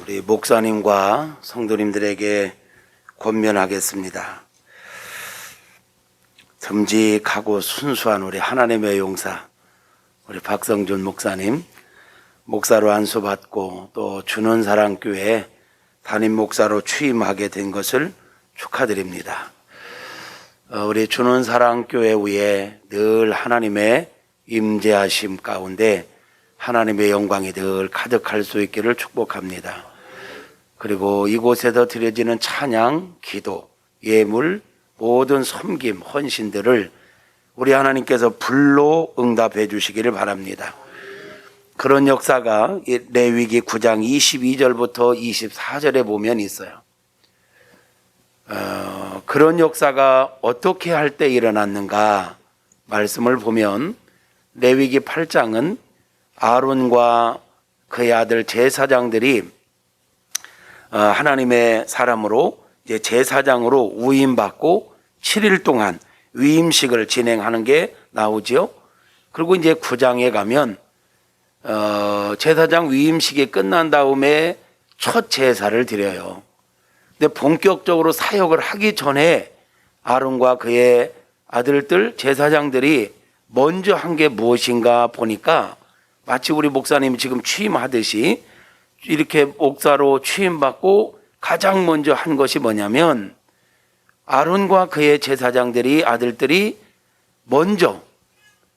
우리 목사님과 성도님들에게 권면하겠습니다. 듬직하고 순수한 우리 하나님의 용사, 우리 박성준 목사님, 목사로 안수받고 또 주는사랑교회 담임 목사로 취임하게 된 것을 축하드립니다. 우리 주는사랑교회 위에 늘 하나님의 임재하심 가운데 하나님의 영광이 늘 가득할 수 있기를 축복합니다. 그리고 이곳에서 드려지는 찬양, 기도, 예물, 모든 섬김, 헌신들을 우리 하나님께서 불로 응답해 주시기를 바랍니다. 그런 역사가 레위기 9장 22절부터 24절에 보면 있어요. 그런 역사가 어떻게 할 때 일어났는가 말씀을 보면 레위기 8장은 아론과 그의 아들 제사장들이 하나님의 사람으로 이제 제사장으로 위임받고 7일 동안 위임식을 진행하는 게 나오지요. 그리고 이제 9장에 가면 제사장 위임식이 끝난 다음에 첫 제사를 드려요. 근데 본격적으로 사역을 하기 전에 아론과 그의 아들들 제사장들이 먼저 한 게 무엇인가 보니까 마치 우리 목사님이 지금 취임하듯이 이렇게 목사로 취임받고 가장 먼저 한 것이 뭐냐면 아론과 그의 제사장들이 아들들이 먼저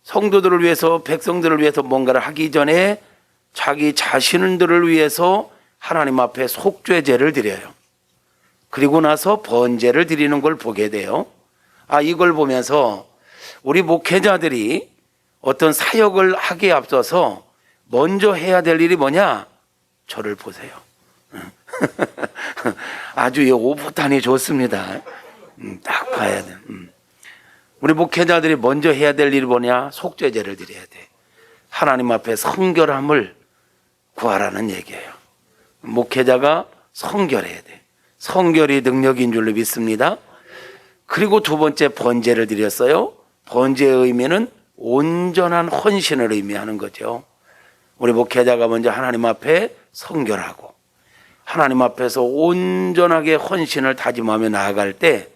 성도들을 위해서 백성들을 위해서 뭔가를 하기 전에 자기 자신들을 위해서 하나님 앞에 속죄제를 드려요. 그리고 나서 번제를 드리는 걸 보게 돼요. 이걸 보면서 우리 목회자들이 어떤 사역을 하기에 앞서서 먼저 해야 될 일이 뭐냐? 저를 보세요. 아주 오붓하니 좋습니다. 딱 봐야 돼. 우리 목회자들이 먼저 해야 될 일이 뭐냐? 속죄제를 드려야 돼. 하나님 앞에 성결함을 구하라는 얘기예요. 목회자가 성결해야 돼. 성결이 능력인 줄로 믿습니다. 그리고 두 번째 번제를 드렸어요. 번제의 의미는 온전한 헌신을 의미하는 거죠. 우리 목회자가 먼저 하나님 앞에 성결하고 하나님 앞에서 온전하게 헌신을 다짐하며 나아갈 때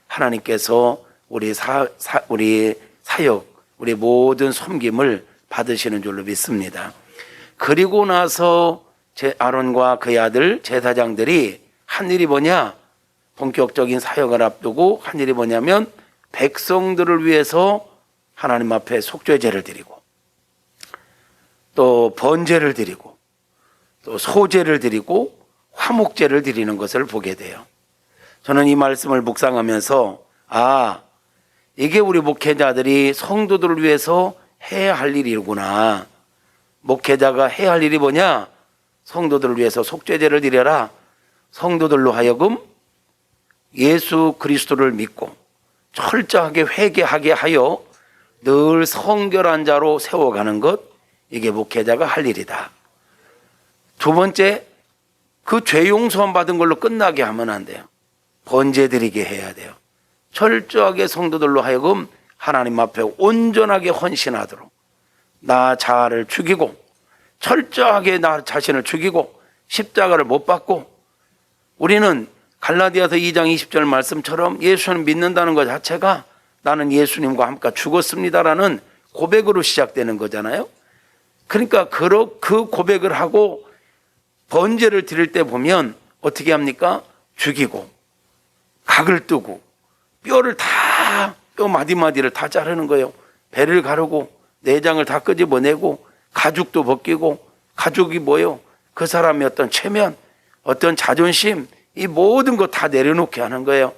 하나님께서 우리 사역, 우리 모든 섬김을 받으시는 줄로 믿습니다. 그리고 나서 아론과 그의 아들 제사장들이 한 일이 뭐냐? 본격적인 사역을 앞두고 한 일이 뭐냐면 백성들을 위해서 하나님 앞에 속죄제를 드리고 또 번제를 드리고 또 소제를 드리고 화목제를 드리는 것을 보게 돼요. 저는 이 말씀을 묵상하면서 이게 우리 목회자들이 성도들을 위해서 해야 할 일이구나. 목회자가 해야 할 일이 뭐냐? 성도들을 위해서 속죄제를 드려라. 성도들로 하여금 예수 그리스도를 믿고 철저하게 회개하게 하여 늘 성결한 자로 세워가는 것, 이게 목회자가 할 일이다. 두 번째, 그 죄 용서만 받은 걸로 끝나게 하면 안 돼요. 번제 드리게 해야 돼요. 철저하게 성도들로 하여금 하나님 앞에 온전하게 헌신하도록 나 자아를 죽이고 철저하게 나 자신을 죽이고 십자가를 못 받고, 우리는 갈라디아서 2장 20절 말씀처럼 예수를 믿는다는 것 자체가 나는 예수님과 함께 죽었습니다라는 고백으로 시작되는 거잖아요. 그러니까 그 고백을 하고 번제를 드릴 때 보면 어떻게 합니까? 죽이고 각을 뜨고 뼈 마디마디를 다 자르는 거예요. 배를 가르고 내장을 다 끄집어내고 가죽도 벗기고, 가죽이 뭐예요? 그 사람의 어떤 체면, 어떤 자존심, 이 모든 거 다 내려놓게 하는 거예요.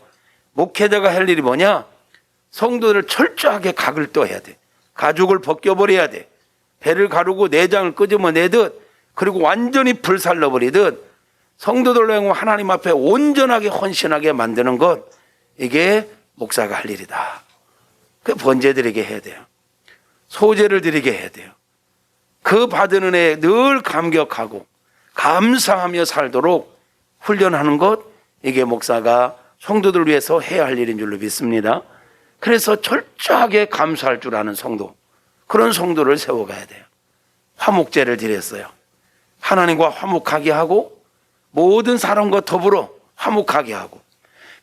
목회자가 할 일이 뭐냐? 성도들을 철저하게 각을 떠야 돼. 가죽을 벗겨버려야 돼. 배를 가르고 내장을 끄집어내듯, 그리고 완전히 불살라버리듯 성도들로 하나님 앞에 온전하게 헌신하게 만드는 것, 이게 목사가 할 일이다. 그 번제 드리게 해야 돼요. 소제를 드리게 해야 돼요. 그 받은 은혜에 늘 감격하고 감사하며 살도록 훈련하는 것, 이게 목사가 성도들을 위해서 해야 할 일인 줄로 믿습니다. 그래서 철저하게 감사할 줄 아는 성도, 그런 성도를 세워가야 돼요. 화목제를 드렸어요. 하나님과 화목하게 하고 모든 사람과 더불어 화목하게 하고,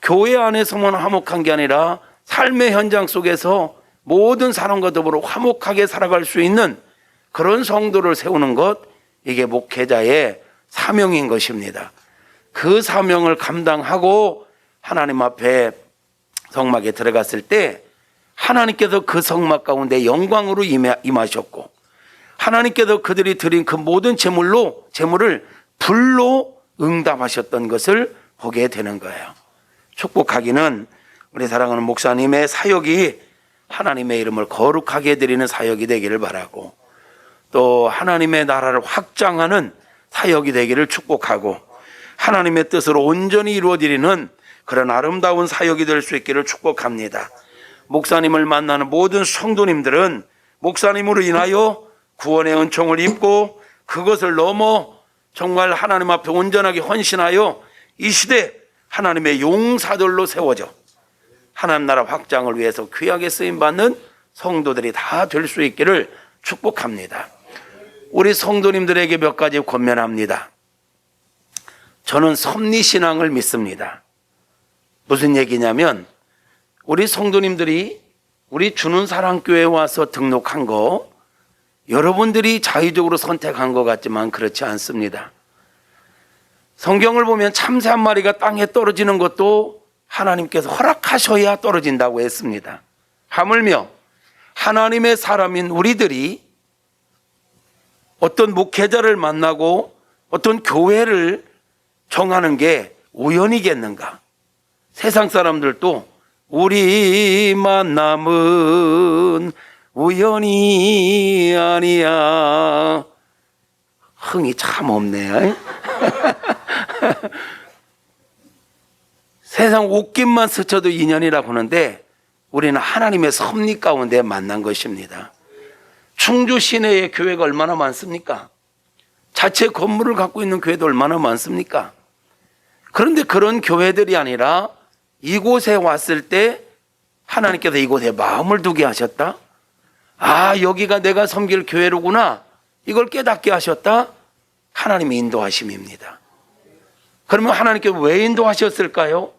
교회 안에서만 화목한 게 아니라 삶의 현장 속에서 모든 사람과 더불어 화목하게 살아갈 수 있는 그런 성도를 세우는 것, 이게 목회자의 사명인 것입니다. 그 사명을 감당하고 하나님 앞에 성막에 들어갔을 때 하나님께서 그 성막 가운데 영광으로 임하셨고, 하나님께서 그들이 드린 그 모든 제물을 불로 응답하셨던 것을 보게 되는 거예요. 축복하기는 우리 사랑하는 목사님의 사역이 하나님의 이름을 거룩하게 드리는 사역이 되기를 바라고, 또 하나님의 나라를 확장하는 사역이 되기를 축복하고, 하나님의 뜻으로 온전히 이루어지는 그런 아름다운 사역이 될 수 있기를 축복합니다. 목사님을 만나는 모든 성도님들은 목사님으로 인하여 구원의 은총을 입고, 그것을 넘어 정말 하나님 앞에 온전하게 헌신하여 이 시대 하나님의 용사들로 세워져 하나님 나라 확장을 위해서 귀하게 쓰임받는 성도들이 다 될 수 있기를 축복합니다. 우리 성도님들에게 몇 가지 권면합니다. 저는 섭리신앙을 믿습니다. 무슨 얘기냐면, 우리 성도님들이 우리 주는 사랑교회에 와서 등록한 거 여러분들이 자의적으로 선택한 것 같지만 그렇지 않습니다. 성경을 보면 참새 한 마리가 땅에 떨어지는 것도 하나님께서 허락하셔야 떨어진다고 했습니다. 하물며 하나님의 사람인 우리들이 어떤 목회자를 만나고 어떤 교회를 정하는 게 우연이겠는가? 세상 사람들도 우리 만남은 우연이 아니야. 흥이 참 없네요. 세상 옷깃만 스쳐도 인연이라고 하는데 우리는 하나님의 섭리 가운데 만난 것입니다. 충주 시내에 교회가 얼마나 많습니까? 자체 건물을 갖고 있는 교회도 얼마나 많습니까? 그런데 그런 교회들이 아니라 이곳에 왔을 때 하나님께서 이곳에 마음을 두게 하셨다. 아, 여기가 내가 섬길 교회로구나. 이걸 깨닫게 하셨다. 하나님의 인도하심입니다. 그러면 하나님께서 왜 인도하셨을까요?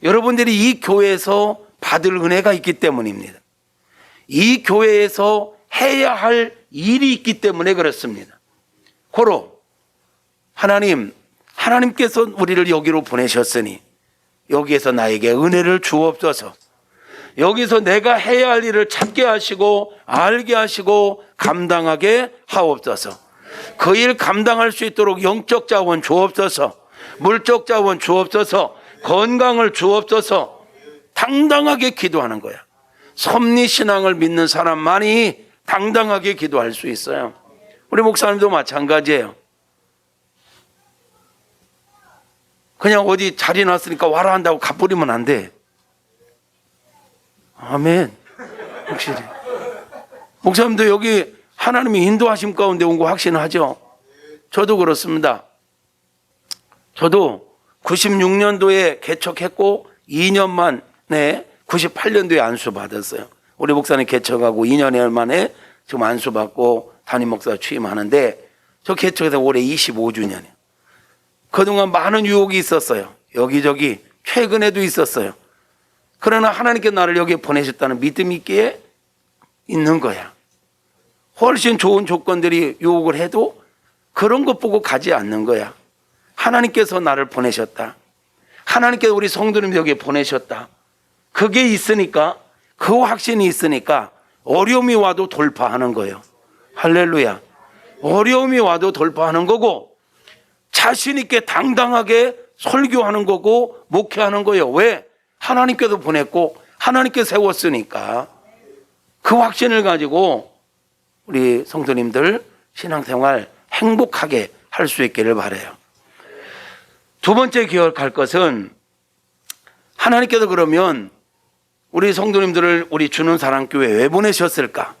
여러분들이 이 교회에서 받을 은혜가 있기 때문입니다. 이 교회에서 해야 할 일이 있기 때문에 그렇습니다. 고로 하나님께서 우리를 여기로 보내셨으니 여기에서 나에게 은혜를 주옵소서. 여기서 내가 해야 할 일을 찾게 하시고 알게 하시고 감당하게 하옵소서. 그 일 감당할 수 있도록 영적 자원 주옵소서. 물적 자원 주옵소서. 건강을 주옵소서. 당당하게 기도하는 거야. 섭리신앙을 믿는 사람만이 당당하게 기도할 수 있어요. 우리 목사님도 마찬가지예요. 그냥 어디 자리 났으니까 와라 한다고 가버리면 안 돼. 아멘. 확실히. 목사님도 여기 하나님의 인도하심 가운데 온 거 확신하죠? 저도 그렇습니다. 저도 96년도에 개척했고 2년 만에 98년도에 안수 받았어요. 우리 목사님 개척하고 2년 만에 지금 안수 받고 담임 목사 취임하는데, 저 개척해서 올해 25주년이에요. 그동안 많은 유혹이 있었어요. 여기저기 최근에도 있었어요. 그러나 하나님께 나를 여기에 보내셨다는 믿음이 있기에 있는 거야. 훨씬 좋은 조건들이 유혹을 해도 그런 것 보고 가지 않는 거야. 하나님께서 나를 보내셨다. 하나님께서 우리 성도님 여기에 보내셨다. 그게 있으니까, 그 확신이 있으니까 어려움이 와도 돌파하는 거예요. 할렐루야. 어려움이 와도 돌파하는 거고, 자신 있게 당당하게 설교하는 거고 목회하는 거예요. 왜? 하나님께서 보냈고 하나님께서 세웠으니까. 그 확신을 가지고 우리 성도님들 신앙생활 행복하게 할 수 있기를 바라요. 두 번째 기억할 것은, 하나님께서 그러면 우리 성도님들을 우리 주는 사랑교회 왜 보내셨을까?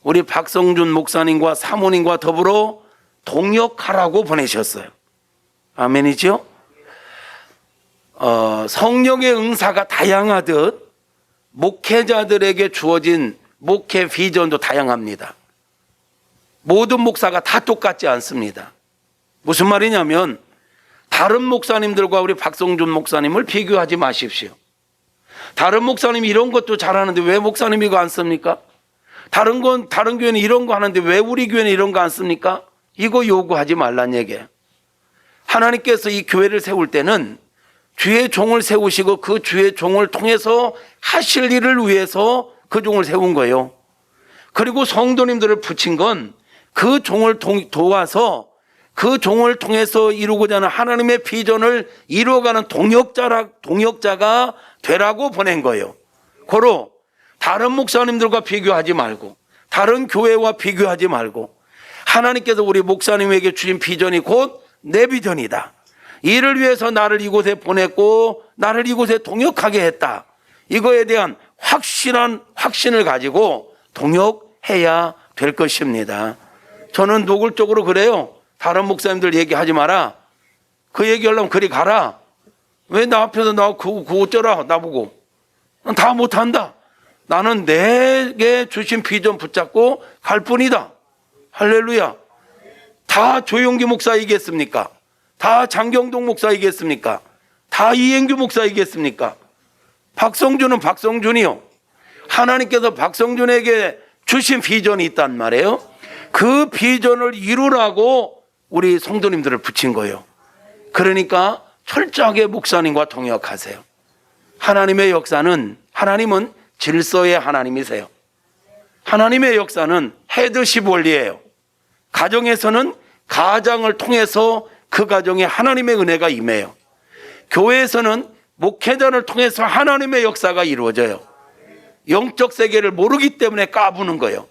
우리 박성준 목사님과 사모님과 더불어 동역하라고 보내셨어요. 아멘이죠? 성령의 응사가 다양하듯 목회자들에게 주어진 목회 비전도 다양합니다. 모든 목사가 다 똑같지 않습니다. 무슨 말이냐면 다른 목사님들과 우리 박성준 목사님을 비교하지 마십시오. 다른 목사님이 이런 것도 잘하는데 왜 목사님이 이거 안 씁니까? 다른 교회는 이런 거 하는데 왜 우리 교회는 이런 거 안 씁니까? 이거 요구하지 말란 얘기예요. 하나님께서 이 교회를 세울 때는 주의 종을 세우시고 그 주의 종을 통해서 하실 일을 위해서 그 종을 세운 거예요. 그리고 성도님들을 붙인 건 그 종을 도와서 그 종을 통해서 이루고자 하는 하나님의 비전을 이루어가는 동역자가 되라고 보낸 거예요. 고로 다른 목사님들과 비교하지 말고 다른 교회와 비교하지 말고 하나님께서 우리 목사님에게 주신 비전이 곧 내 비전이다. 이를 위해서 나를 이곳에 보냈고 나를 이곳에 동역하게 했다. 이거에 대한 확실한 확신을 가지고 동역해야 될 것입니다. 저는 노골적으로 그래요. 다른 목사님들 얘기하지 마라. 그 얘기하려면 그리 가라. 왜 나 앞에서 나 그거 어쩌라 나보고. 난 다 못한다. 나는 내게 주신 비전 붙잡고 갈 뿐이다. 할렐루야. 다 조용기 목사이겠습니까? 다 장경동 목사이겠습니까? 다 이행규 목사이겠습니까? 박성준은 박성준이요. 하나님께서 박성준에게 주신 비전이 있단 말이에요. 그 비전을 이루라고 우리 성도님들을 붙인 거예요. 그러니까 철저하게 목사님과 동역하세요. 하나님의 역사는 하나님은 질서의 하나님이세요. 하나님의 역사는 헤드십 원리예요. 가정에서는 가장을 통해서 그 가정에 하나님의 은혜가 임해요. 교회에서는 목회자를 통해서 하나님의 역사가 이루어져요. 영적 세계를 모르기 때문에 까부는 거예요.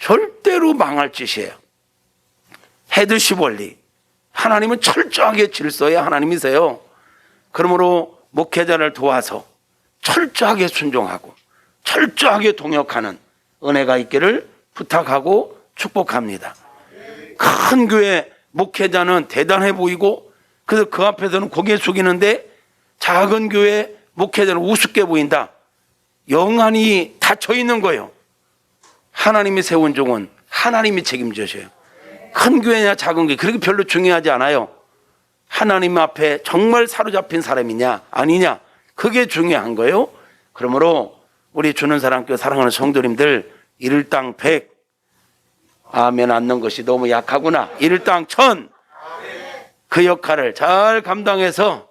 절대로 망할 짓이에요. 헤드십 원리. 하나님은 철저하게 질서의 하나님이세요. 그러므로 목회자를 도와서 철저하게 순종하고 철저하게 동역하는 은혜가 있기를 부탁하고 축복합니다. 큰 교회 목회자는 대단해 보이고 그래서 그 앞에서는 고개 숙이는데 작은 교회 목회자는 우습게 보인다. 영안이 닫혀 있는 거예요. 하나님이 세운 종은 하나님이 책임져줘요. 큰 교회냐 작은 교회 그렇게 별로 중요하지 않아요. 하나님 앞에 정말 사로잡힌 사람이냐 아니냐 그게 중요한 거예요. 그러므로 우리 주는 사랑교회 사랑하는 성도님들 일당 100 아멘 않는 것이 너무 약하구나. 일당 1000 그 역할을 잘 감당해서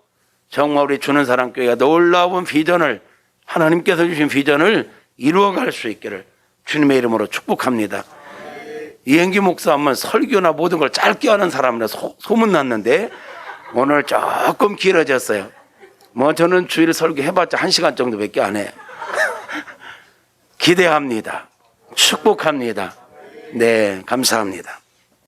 정말 우리 주는 사랑교회가 놀라운 비전을 하나님께서 주신 비전을 이루어갈 수 있기를 주님의 이름으로 축복합니다. 이행기 목사 하면 설교나 모든 걸 짧게 하는 사람이라 소문났는데 오늘 조금 길어졌어요. 뭐 저는 주일 설교 해봤자 1시간 정도밖에 안 해요. 기대합니다. 축복합니다. 네, 감사합니다.